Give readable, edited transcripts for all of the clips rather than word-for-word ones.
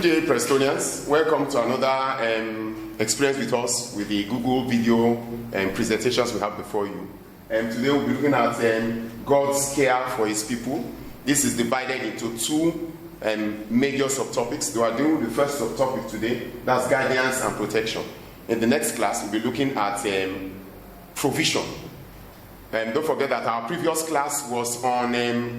Good day, Prestonians. Welcome to another experience with us with the Google video presentations we have before you. Today we'll be looking at God's care for His people. This is divided into two major subtopics. We are doing the first subtopic today, that's guidance and protection. In the next class, we'll be looking at provision. Don't forget that our previous class was on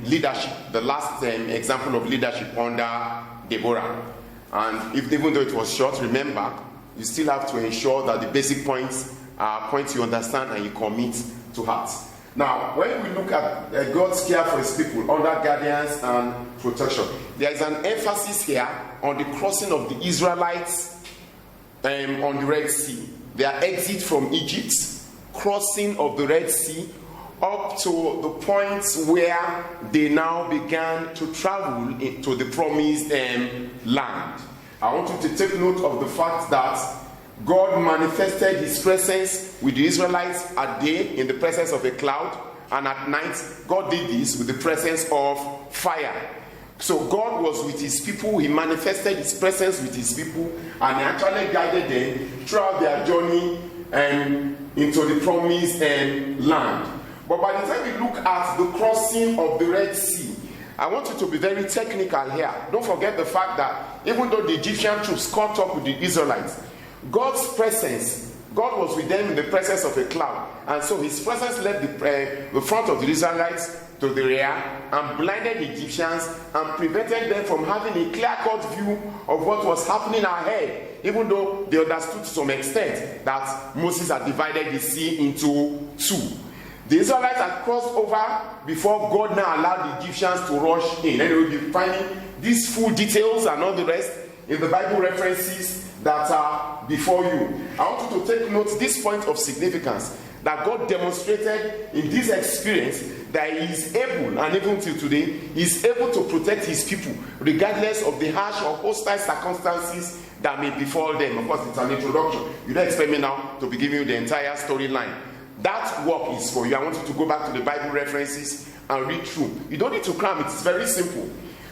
leadership, the last example of leadership under Deborah. And even though it was short, remember, you still have to ensure that the basic points are points you understand and you commit to heart. Now, when we look at God's care for His people under guidance and protection, there is an emphasis here on the crossing of the Israelites on the Red Sea. Their exit from Egypt, crossing of the Red Sea, up to the point where they now began to travel into the promised land. I want you to take note of the fact that God manifested His presence with the Israelites at day in the presence of a cloud, and at night God did this with the presence of fire. So God was with His people. He manifested His presence with His people, and He actually guided them throughout their journey into the promised land. But by the time we look at the crossing of the Red Sea, I want you to be very technical here. Don't forget the fact that even though the Egyptian troops caught up with the Israelites, God's presence, God was with them in the presence of a cloud. And so His presence led the front of the Israelites to the rear and blinded the Egyptians and prevented them from having a clear-cut view of what was happening ahead, even though they understood to some extent that Moses had divided the sea into two. The Israelites had crossed over before God now allowed the Egyptians to rush in. And we will be finding these full details and all the rest in the Bible references that are before you. I want you to take note this point of significance, that God demonstrated in this experience that He is able, and even till today, He is able to protect His people regardless of the harsh or hostile circumstances that may befall them. Of course, it's an introduction. You don't expect me now to be giving you the entire storyline. That work is for you. I want you to go back to the Bible references and read through. You don't need to cram it. It's very simple.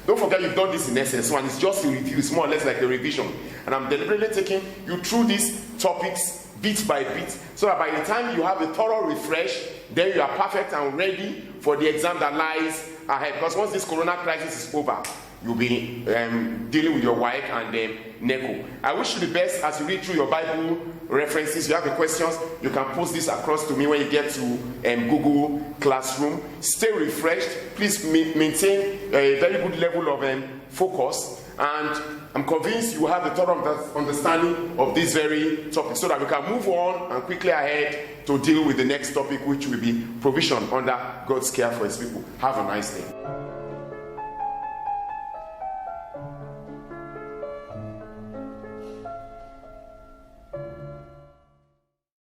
Don't forget you've done this in SS1. It's just a review. It's more or less like a revision. And I'm deliberately taking you through these topics bit by bit, so that by the time you have a thorough refresh, then you are perfect and ready for the exam that lies ahead. Because once this corona crisis is over, you'll be dealing with your WAEC and NECO. I wish you the best as you read through your Bible references. If you have any questions, you can post this across to me when you get to Google Classroom. Stay refreshed. Please maintain a very good level of focus, and I'm convinced you have a thorough understanding of this very topic, so that we can move on and quickly ahead to deal with the next topic, which will be provision under God's care for His people. Have a nice day.